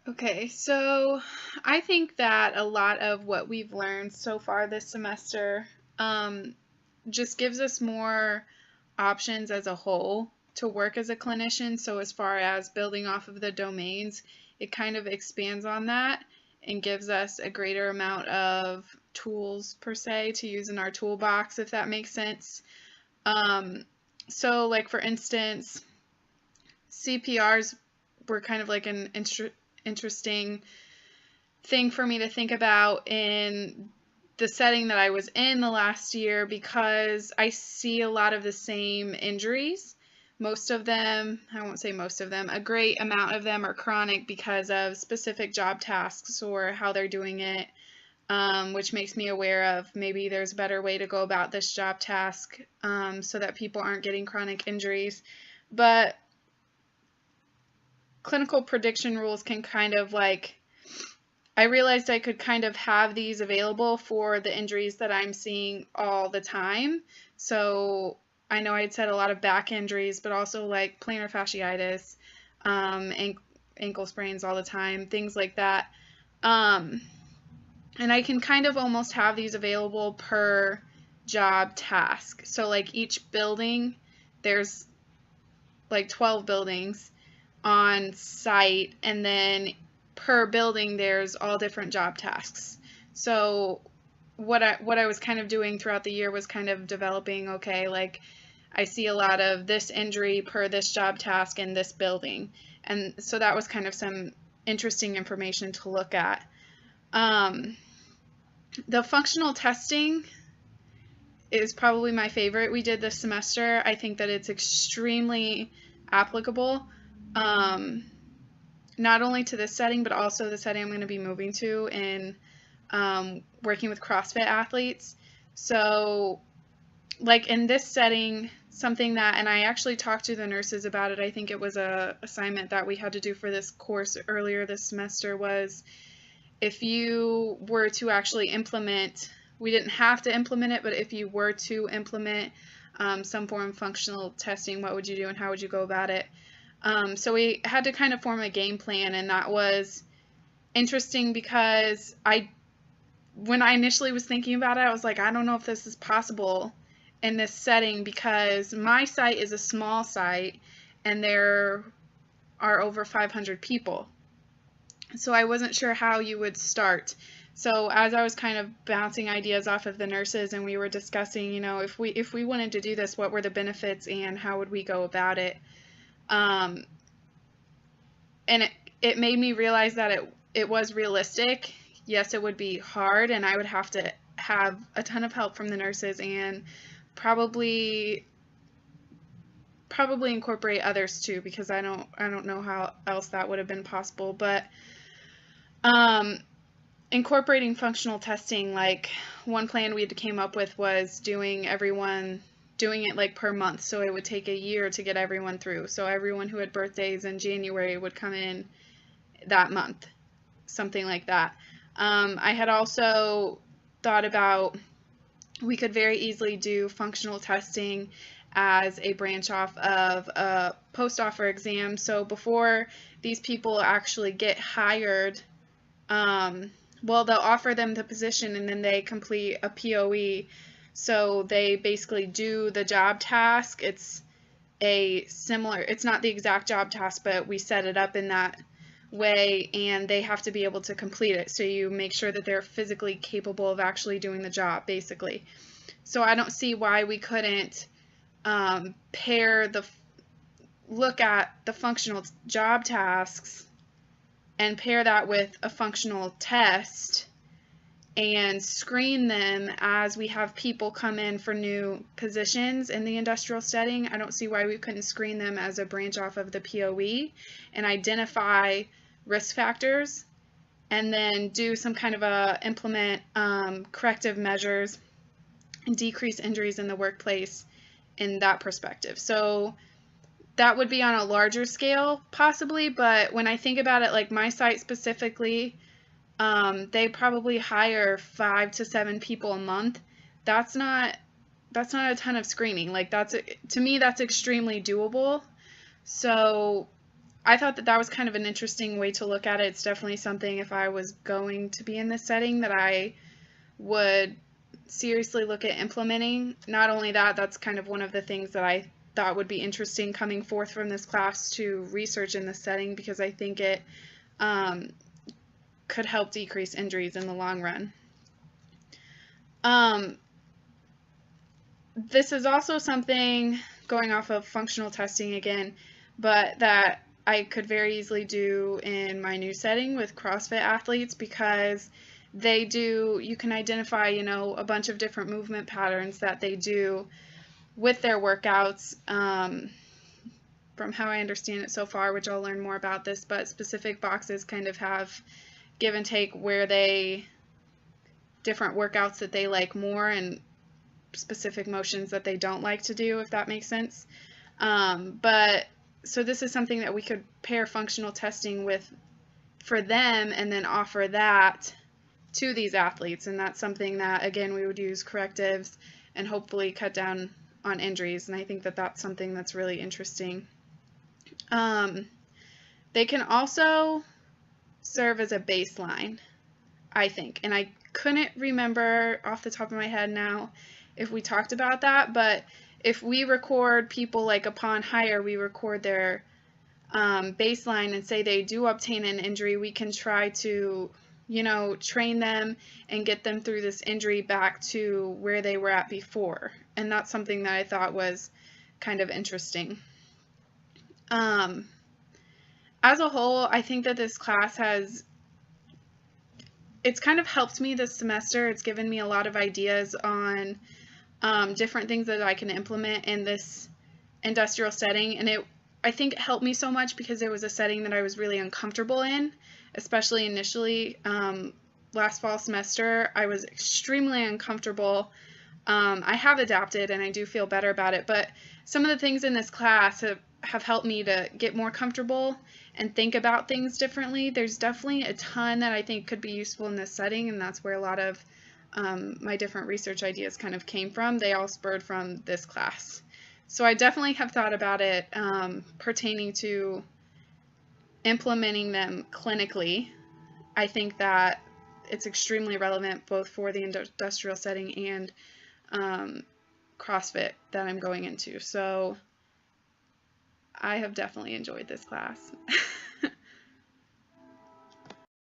Okay, so I think that a lot of what we've learned so far this semester just gives us more options as a whole to work as a clinician. So, as far as building off of the domains, it kind of expands on that and gives us a greater amount of tools, per se, to use in our toolbox, if that makes sense. Um, so, like for instance, CPRs were kind of like an interesting thing for me to think about in the setting that I was in the last year because I see a lot of the same injuries. Most of them, I won't say most of them, a great amount of them are chronic because of specific job tasks or how they're doing it, which makes me aware of maybe there's a better way to go about this job task so that people aren't getting chronic injuries. But clinical prediction rules can kind of like, I realized I could kind of have these available for the injuries that I'm seeing all the time. So I know I'd said a lot of back injuries, but also like plantar fasciitis, ankle sprains all the time, things like that. And I can kind of almost have these available per job task. So like each building, there's like 12 buildings on site, and then per building there's all different job tasks. So what I was kind of doing throughout the year was kind of developing, okay, like I see a lot of this injury per this job task in this building. And so that was kind of some interesting information to look at. The functional testing is probably my favorite we did this semester. I think that it's extremely applicable. Not only to this setting, but also the setting I'm going to be moving to in working with CrossFit athletes. So, like in this setting, something that, and I actually talked to the nurses about it, I think it was a assignment that we had to do for this course earlier this semester, was if you were to actually implement, we didn't have to implement it, but if you were to implement some form of functional testing, what would you do and how would you go about it? So we had to kind of form a game plan, and that was interesting because when I initially was thinking about it, I was like, I don't know if this is possible in this setting because my site is a small site and there are over 500 people. So I wasn't sure how you would start. So as I was kind of bouncing ideas off of the nurses and we were discussing, you know, if we wanted to do this, what were the benefits and how would we go about it? And it made me realize that it was realistic. Yes, it would be hard, and I would have to have a ton of help from the nurses and probably incorporate others too, because I don't know how else that would have been possible. But incorporating functional testing, like one plan we came up with was doing it like per month, so it would take a year to get everyone through. So everyone who had birthdays in January would come in that month, something like that. I had also thought about we could very easily do functional testing as a branch off of a post-offer exam. So before these people actually get hired, well, they'll offer them the position and then they complete a POE. So they basically do the job task. It's not the exact job task, but we set it up in that way and they have to be able to complete it. So you make sure that they're physically capable of actually doing the job, basically. So I don't see why we couldn't look at the functional job tasks and pair that with a functional test and screen them as we have people come in for new positions in the industrial setting. I don't see why we couldn't screen them as a branch off of the POE and identify risk factors and then do some kind of implement corrective measures and decrease injuries in the workplace in that perspective. So that would be on a larger scale possibly, but when I think about it, like my site specifically, they probably hire 5 to 7 people a month. That's not a ton of screening. Like to me that's extremely doable. So I thought that that was kind of an interesting way to look at it. It's definitely something, if I was going to be in this setting, that I would seriously look at implementing. Not only that, that's kind of one of the things that I thought would be interesting coming forth from this class to research in this setting, because I think it could help decrease injuries in the long run. This is also something, going off of functional testing again, but that I could very easily do in my new setting with CrossFit athletes, because they do, you can identify, you know, a bunch of different movement patterns that they do with their workouts. From how I understand it so far, which I'll learn more about this, but specific boxes kind of have give and take where they, different workouts that they like more and specific motions that they don't like to do, if that makes sense. But so this is something that we could pair functional testing with for them, and then offer that to these athletes. And that's something that, again, we would use correctives and hopefully cut down on injuries. And I think that that's something that's really interesting. They can also serve as a baseline, I think. And I couldn't remember off the top of my head now if we talked about that, but if we record people, like upon hire, we record their baseline and say they do obtain an injury, we can try to, you know, train them and get them through this injury back to where they were at before. And that's something that I thought was kind of interesting. As a whole, I think that this class has, it's kind of helped me this semester. It's given me a lot of ideas on different things that I can implement in this industrial setting, and I think it helped me so much because it was a setting that I was really uncomfortable in, especially initially. Last fall semester, I was extremely uncomfortable. I have adapted and I do feel better about it, but some of the things in this class have helped me to get more comfortable and think about things differently. There's definitely a ton that I think could be useful in this setting, and that's where a lot of my different research ideas kind of came from. They all spurred from this class. So I definitely have thought about it pertaining to implementing them clinically. I think that it's extremely relevant both for the industrial setting and CrossFit that I'm going into. So I have definitely enjoyed this class.